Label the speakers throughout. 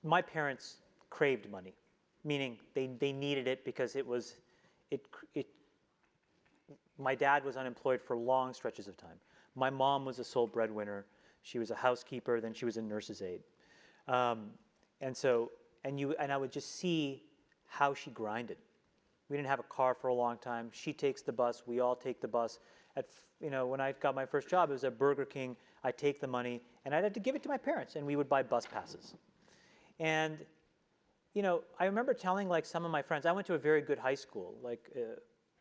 Speaker 1: my parents craved money, meaning they needed it because my dad was unemployed for long stretches of time. My mom was a sole breadwinner. She was a housekeeper, then she was a nurse's aide. And I would just see how she grinded. We didn't have a car for a long time. She takes the bus. We all take the bus. When I got my first job, it was at Burger King. I'd take the money, and I'd have to give it to my parents, and we would buy bus passes. And, I remember telling like some of my friends, I went to a very good high school,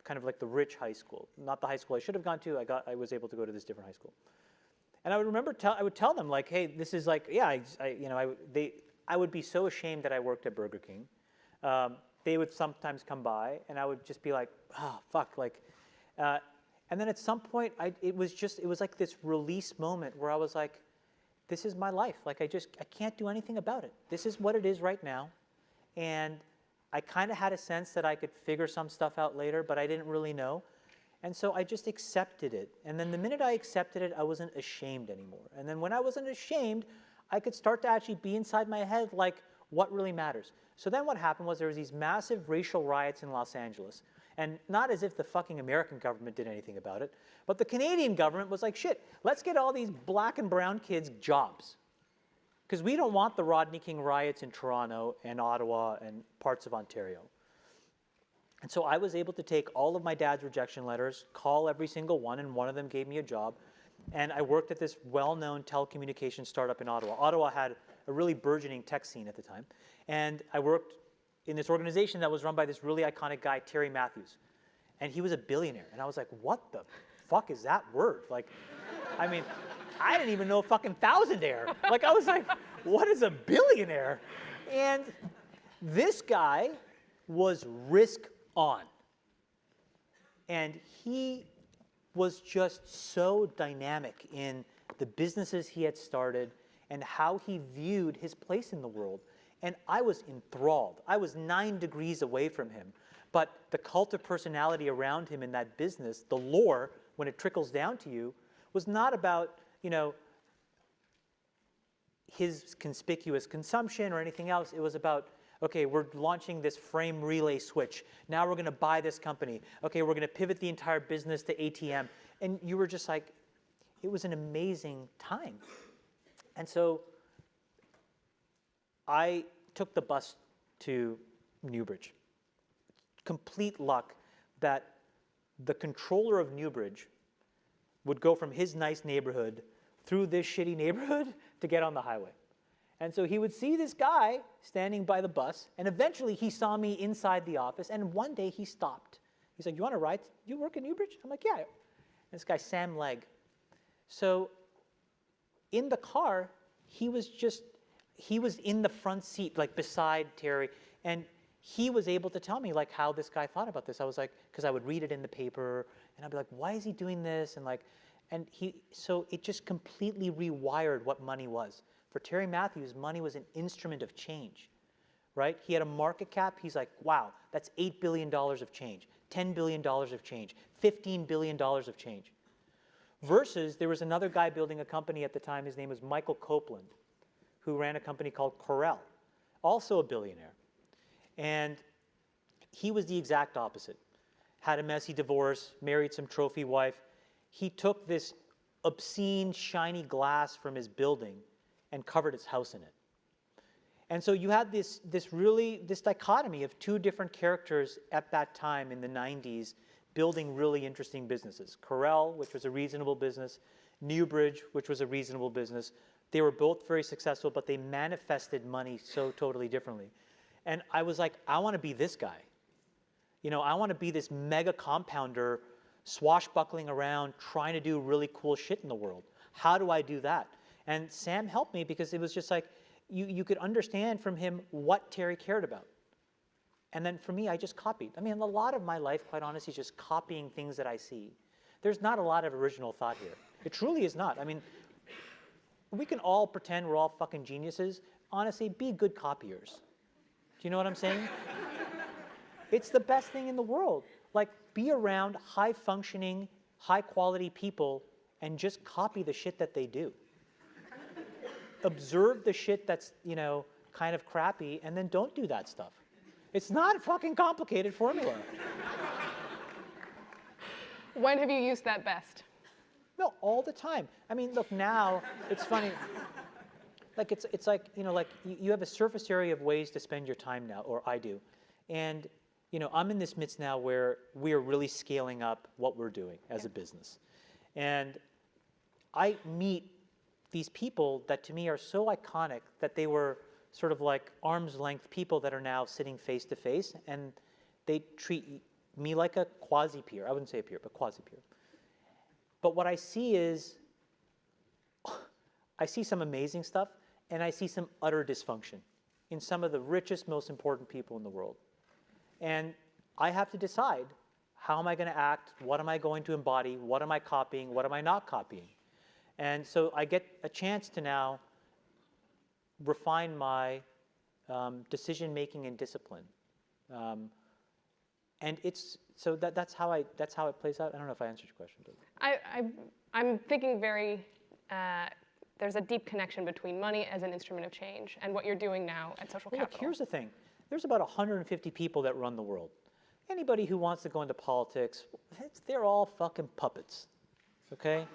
Speaker 1: kind of like the rich high school, not the high school I should have gone to. I was able to go to this different high school. And I would remember, I would tell them like, hey, this is like, yeah, I would be so ashamed that I worked at Burger King. They would sometimes come by, and I would just be like, oh, fuck, and then at some point, it was like this release moment where I was like, this is my life. Like, I can't do anything about it. This is what it is right now. And I kind of had a sense that I could figure some stuff out later, but I didn't really know. And so I just accepted it. And then the minute I accepted it, I wasn't ashamed anymore. And then when I wasn't ashamed, I could start to actually be inside my head like, what really matters? So then what happened was there was these massive racial riots in Los Angeles. And not as if the fucking American government did anything about it, but the Canadian government was like, shit, let's get all these black and brown kids jobs. Because we don't want the Rodney King riots in Toronto and Ottawa and parts of Ontario. And so I was able to take all of my dad's rejection letters, call every single one, and one of them gave me a job. And I worked at this well-known telecommunications startup in Ottawa. Ottawa had a really burgeoning tech scene at the time. And I worked in this organization that was run by this really iconic guy, Terry Matthews. And he was a billionaire. And I was like, what the fuck is that word? Like, I mean, I didn't even know fucking thousandaire. Like, I was like, what is a billionaire? And this guy was risk on. And he was just so dynamic in the businesses he had started and how he viewed his place in the world. And I was enthralled. I was 9 degrees away from him. But the cult of personality around him in that business, the lore, when it trickles down to you, was not about, his conspicuous consumption or anything else. It was about, okay, we're launching this frame relay switch. Now we're going to buy this company. Okay, we're going to pivot the entire business to ATM. And you were just like, it was an amazing time. And so I took the bus to Newbridge. Complete luck that the controller of Newbridge would go from his nice neighborhood through this shitty neighborhood to get on the highway. And so he would see this guy standing by the bus, and eventually he saw me inside the office, and one day he stopped. He's like, you want to ride? You work at Newbridge? I'm like, yeah. And this guy, Sam Legg. So in the car, he was in the front seat, like beside Terry, and he was able to tell me like how this guy thought about this. I was like, because I would read it in the paper, and I'd be like, why is he doing this? So it just completely rewired what money was. For Terry Matthews, money was an instrument of change, right? He had a market cap. He's like, wow, that's $8 billion of change, $10 billion of change, $15 billion of change. Versus there was another guy building a company at the time. His name was Michael Copeland, who ran a company called Corel, also a billionaire. And he was the exact opposite. Had a messy divorce, married some trophy wife. He took this obscene, shiny glass from his building and covered his house in it. And so you had this dichotomy of two different characters at that time in the 90s building really interesting businesses. Corel, which was a reasonable business, Newbridge, which was a reasonable business. They were both very successful, but they manifested money so totally differently. And I was like, I want to be this guy. I want to be this mega compounder swashbuckling around trying to do really cool shit in the world. How do I do that? And Sam helped me because it was just like, you could understand from him what Terry cared about. And then for me, I just copied. I mean, a lot of my life, quite honestly, is just copying things that I see. There's not a lot of original thought here. It truly is not. I mean, we can all pretend we're all fucking geniuses. Honestly, be good copiers. Do you know what I'm saying? It's the best thing in the world. Like, be around high-functioning, high-quality people and just copy the shit that they do. Observe the shit that's, kind of crappy, and then don't do that stuff. It's not a fucking complicated formula.
Speaker 2: When have you used that best?
Speaker 1: No, all the time. I mean, look, now, it's funny. Like, it's like, you know, like you have a surface area of ways to spend your time now, or I do. And, you know, I'm in this midst now where we are really scaling up what we're doing as a business. And I meet these people that to me are so iconic that they were sort of like arm's length people that are now sitting face to face, and they treat me like a quasi-peer. I wouldn't say a peer, but quasi-peer. But what I see is, I see some amazing stuff, and I see some utter dysfunction in some of the richest, most important people in the world. And I have to decide, how am I going to act? What am I going to embody? What am I copying? What am I not copying? And so I get a chance to now refine my decision-making and discipline. And it's, so that's how it plays out. I don't know if I answered your question.
Speaker 2: I'm thinking very, there's a deep connection between money as an instrument of change and what you're doing now at Social Capital.
Speaker 1: Look, here's the thing. There's about 150 people that run the world. Anybody who wants to go into politics, they're all fucking puppets, okay?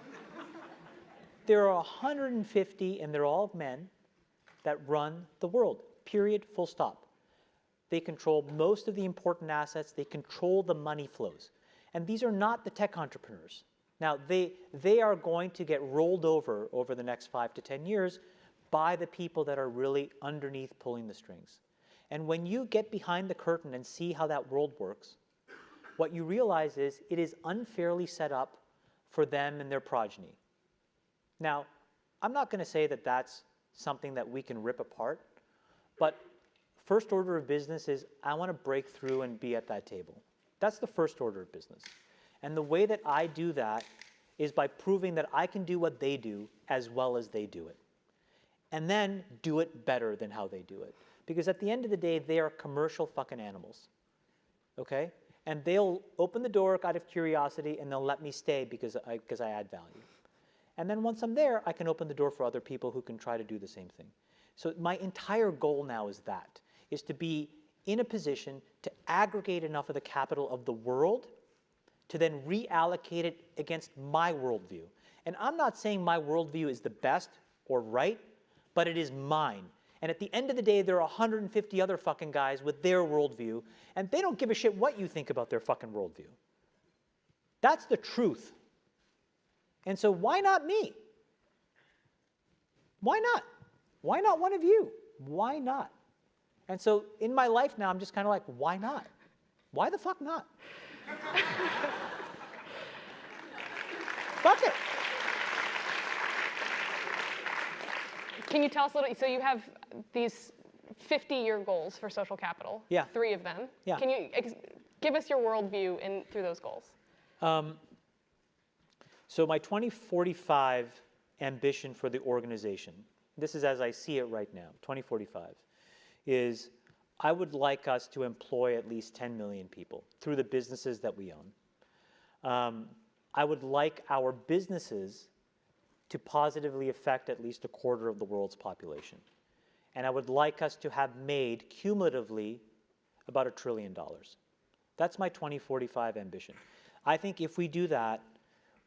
Speaker 1: There are 150, and they're all men, that run the world, period, full stop. They control most of the important assets. They control the money flows. And these are not the tech entrepreneurs. Now, they are going to get rolled over the next 5 to 10 years by the people that are really underneath pulling the strings. And when you get behind the curtain and see how that world works, what you realize is it is unfairly set up for them and their progeny. Now, I'm not going to say that that's something that we can rip apart, but first order of business is I want to break through and be at that table. That's the first order of business. And the way that I do that is by proving that I can do what they do as well as they do it. And then do it better than how they do it. Because at the end of the day, they are commercial fucking animals, okay? And they'll open the door out of curiosity, and they'll let me stay because I add value. And then once I'm there, I can open the door for other people who can try to do the same thing. So my entire goal now is to be in a position to aggregate enough of the capital of the world to then reallocate it against my worldview. And I'm not saying my worldview is the best or right, but it is mine. And at the end of the day, there are 150 other fucking guys with their worldview, and they don't give a shit what you think about their fucking worldview. That's the truth. And so why not me? Why not? Why not one of you? Why not? And so in my life now, I'm just kind of like, why not? Why the fuck not? Fuck it.
Speaker 2: Can you tell us a little, so you have these 50-year goals for Social Capital.
Speaker 1: Yeah.
Speaker 2: 3 of them.
Speaker 1: Yeah.
Speaker 2: Can you give us your worldview through those goals?
Speaker 1: So my 2045 ambition for the organization, this is as I see it right now, 2045, is I would like us to employ at least 10 million people through the businesses that we own. I would like our businesses to positively affect at least 1/4 of the world's population. And I would like us to have made cumulatively about $1 trillion. That's my 2045 ambition. I think if we do that,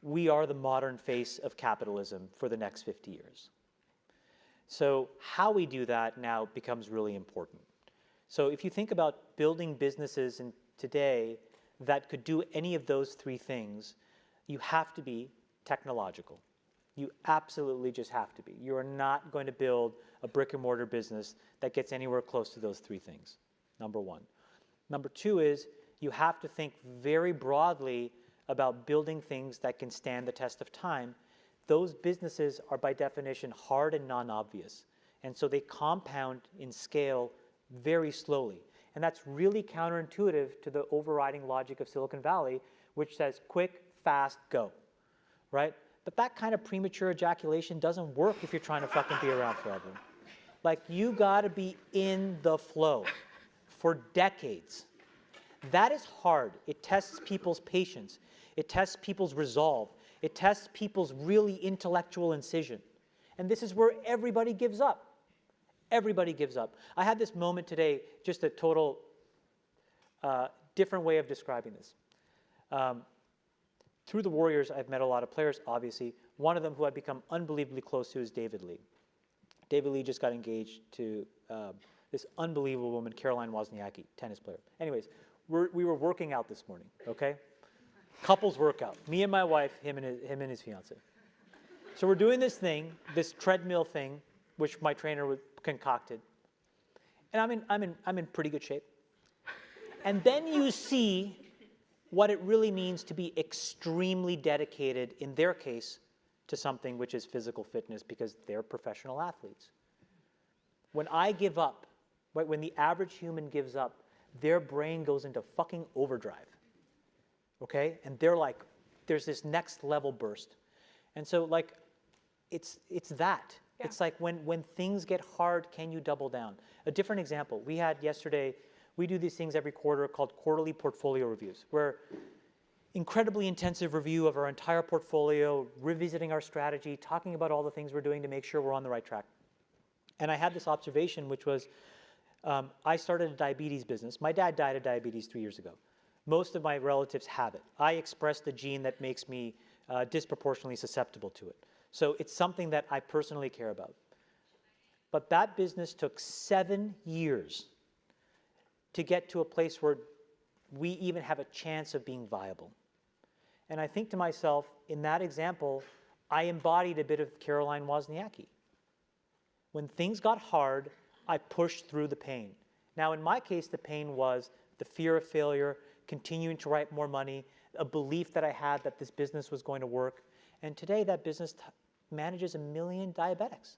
Speaker 1: we are the modern face of capitalism for the next 50 years. So how we do that now becomes really important. So if you think about building businesses today that could do any of those 3 things, you have to be technological. You absolutely just have to be. You are not going to build a brick and mortar business that gets anywhere close to those 3 things, number 1. Number 2 is you have to think very broadly about building things that can stand the test of time. Those businesses are by definition hard and non-obvious. And so they compound in scale very slowly. And that's really counterintuitive to the overriding logic of Silicon Valley, which says quick, fast, go, right? But that kind of premature ejaculation doesn't work if you're trying to fucking be around forever. Like, you gotta be in the flow for decades. That is hard. It tests people's patience. It tests people's resolve. It tests people's really intellectual incision. And this is where everybody gives up. Everybody gives up. I had this moment today, just a total different way of describing this. Through the Warriors, I've met a lot of players, obviously. One of them who I've become unbelievably close to is David Lee. David Lee just got engaged to this unbelievable woman, Caroline Wozniacki, tennis player. Anyways, we were working out this morning, okay? Couples workout. Me and my wife, him and his fiance. So we're doing this thing, this treadmill thing, which my trainer concocted. And I'm in pretty good shape. And then you see what it really means to be extremely dedicated, in their case, to something which is physical fitness, because they're professional athletes. When I give up, right, when the average human gives up, their brain goes into fucking overdrive, okay? And they're like, there's this next level burst. And so like, it's that. Yeah. It's like when things get hard, can you double down? A different example, we had yesterday, we do these things every quarter called quarterly portfolio reviews, where incredibly intensive review of our entire portfolio, revisiting our strategy, talking about all the things we're doing to make sure we're on the right track. And I had this observation, which was, I started a diabetes business. My dad died of diabetes 3 years ago. Most of my relatives have it. I express the gene that makes me disproportionately susceptible to it. So it's something that I personally care about. But that business took 7 years to get to a place where we even have a chance of being viable. And I think to myself, in that example, I embodied a bit of Caroline Wozniacki. When things got hard, I pushed through the pain. Now, in my case, the pain was the fear of failure, continuing to write more money, a belief that I had that this business was going to work. And today, that business manages 1 million diabetics.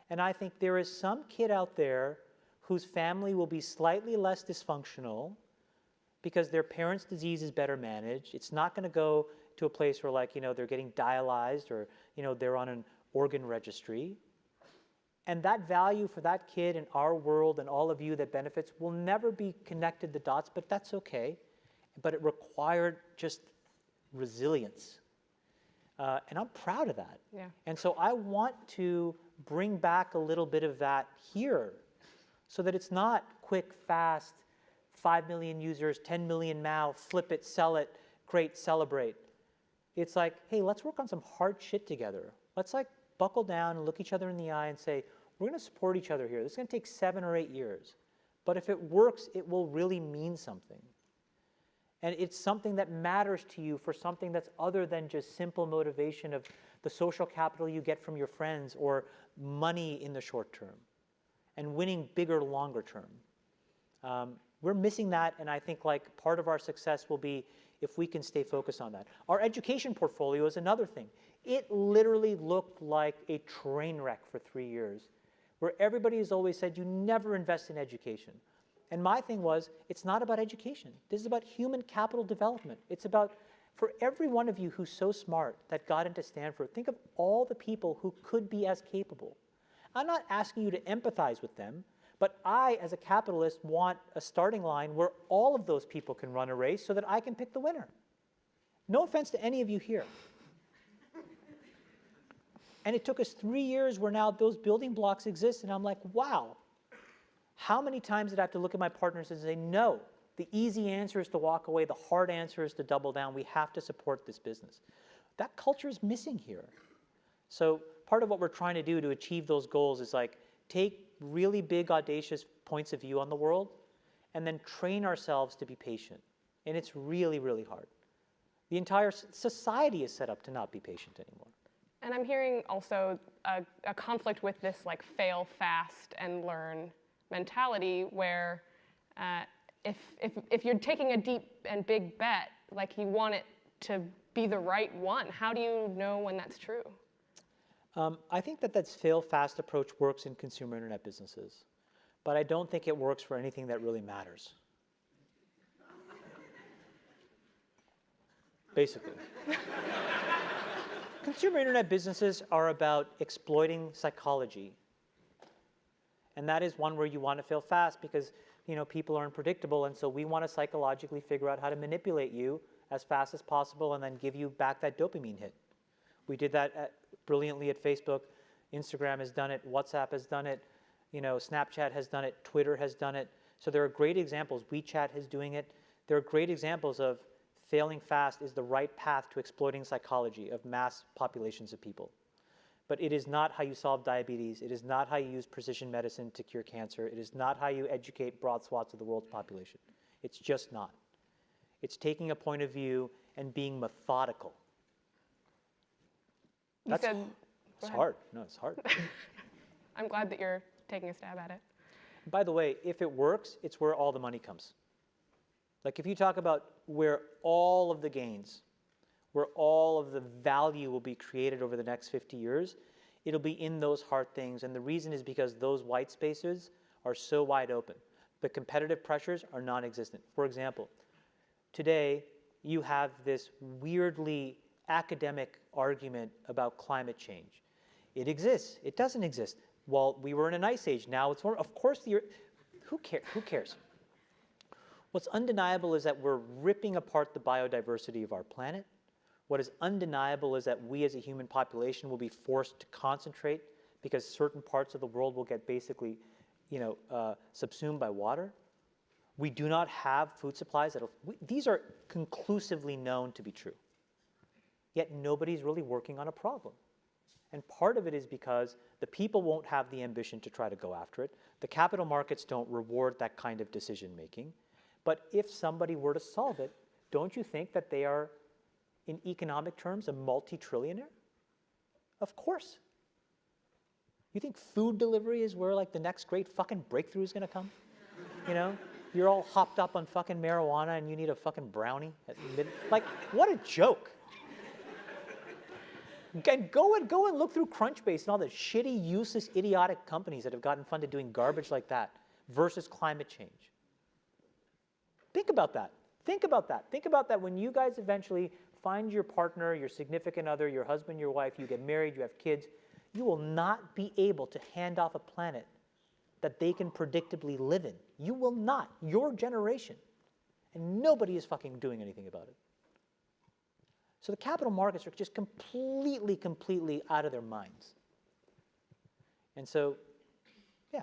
Speaker 1: And I think there is some kid out there whose family will be slightly less dysfunctional because their parents' disease is better managed. It's not going to go to a place where, like, they're getting dialyzed or, they're on an organ registry. And that value for that kid in our world and all of you that benefits will never be connected the dots, but that's okay. But it required just resilience. And I'm proud of that. Yeah. And so I want to bring back a little bit of that here so that it's not quick, fast, 5 million users, 10 million now, flip it, sell it, great, celebrate. It's like, hey, let's work on some hard shit together. Let's like buckle down and look each other in the eye and say, we're going to support each other here. This is going to take 7 or 8 years. But if it works, it will really mean something. And it's something that matters to you for something that's other than just simple motivation of the social capital you get from your friends or money in the short term and winning bigger, longer term. We're missing that, and I think like part of our success will be if we can stay focused on that. Our education portfolio is another thing. It literally looked like a train wreck for 3 years, where everybody has always said you never invest in education. And my thing was, it's not about education. This is about human capital development. It's about, for every one of you who's so smart that got into Stanford, think of all the people who could be as capable. I'm not asking you to empathize with them, but I, as a capitalist, want a starting line where all of those people can run a race so that I can pick the winner. No offense to any of you here. And it took us 3 years where now those building blocks exist, and I'm like, wow. How many times did I have to look at my partners and say, no, the easy answer is to walk away, the hard answer is to double down, we have to support this business. That culture is missing here. So part of what we're trying to do to achieve those goals is like take really big, audacious points of view on the world and then train ourselves to be patient. And it's really, really hard. The entire society is set up to not be patient anymore.
Speaker 2: And I'm hearing also a conflict with this like fail fast and learn mentality where if you're taking a deep and big bet, like you want it to be the right one, how do you know when that's true?
Speaker 1: I think that fail fast approach works in consumer internet businesses, but I don't think it works for anything that really matters. Basically. Consumer internet businesses are about exploiting psychology. And that is one where you want to fail fast because people are unpredictable, and so we want to psychologically figure out how to manipulate you as fast as possible and then give you back that dopamine hit. We did that brilliantly at Facebook. Instagram has done it. WhatsApp has done it. Snapchat has done it, Twitter has done it. So there are great examples. WeChat is doing it. There are great examples of failing fast is the right path to exploiting psychology of mass populations of people. But it is not how you solve diabetes. It is not how you use precision medicine to cure cancer. It is not how you educate broad swaths of the world's population. It's just not. It's taking a point of view and being methodical.
Speaker 2: You said,
Speaker 1: it's hard. No, it's hard.
Speaker 2: I'm glad that you're taking a stab at it.
Speaker 1: By the way, if it works, it's where all the money comes. Like if you talk about where all of the gains, where all of the value will be created over the next 50 years, it'll be in those hard things. And the reason is because those white spaces are so wide open. The competitive pressures are non-existent. For example, today you have this weirdly academic argument about climate change. It exists. It doesn't exist. Well, we were in an ice age. Now it's more. Of course, who cares? What's undeniable is that we're ripping apart the biodiversity of our planet. What is undeniable is that we as a human population will be forced to concentrate because certain parts of the world will get basically, subsumed by water. We do not have food supplies. These are conclusively known to be true. Yet nobody's really working on a problem. And part of it is because the people won't have the ambition to try to go after it. The capital markets don't reward that kind of decision making. But if somebody were to solve it, don't you think that they are, in economic terms, a multi-trillionaire? Of course. You think food delivery is where like the next great fucking breakthrough is going to come? You're all hopped up on fucking marijuana and you need a fucking brownie at midnight. Like, what a joke. And go and look through Crunchbase and all the shitty, useless, idiotic companies that have gotten funded doing garbage like that versus climate change. Think about that. Think about that. Think about that when you guys eventually find your partner, your significant other, your husband, your wife, you get married, you have kids, you will not be able to hand off a planet that they can predictably live in. You will not. Your generation. And nobody is fucking doing anything about it. So the capital markets are just completely out of their minds. And so, yeah.